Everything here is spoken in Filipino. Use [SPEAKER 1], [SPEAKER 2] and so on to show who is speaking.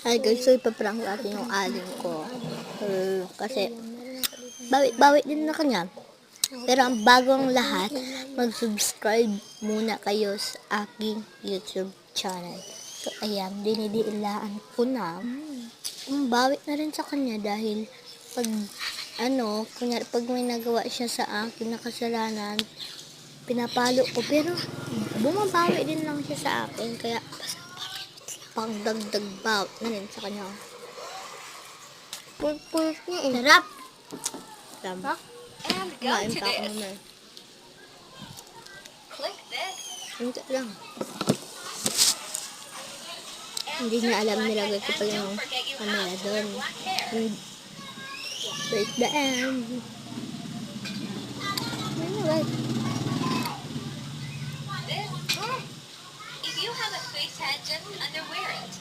[SPEAKER 1] Ay guys, so ipaprank natin yung aling ko. Kasi, bawi din na kanya. Pero ang bagong lahat, mag-subscribe muna kayo sa aking YouTube channel. So, ayan, dinidilaan ko na. Bawi na rin sa kanya dahil pag, kunyari, pag may nagawa siya sa akin na kasalanan, pinapalo ko. Pero, bumabawi din lang siya sa akin. Kaya, pang dagdag bawi na rin sa kanya. Pulpul niya eh. Sarap! Tama.
[SPEAKER 2] And go
[SPEAKER 1] Kumain
[SPEAKER 2] to
[SPEAKER 1] pa ako
[SPEAKER 2] this.
[SPEAKER 1] naman.
[SPEAKER 2] Click this.
[SPEAKER 1] Hindi lang. Hindi niya alam nilagay ko pala yung camera doon. Wait the end. Ano guys?
[SPEAKER 2] This. If you have a face head, just underwear it.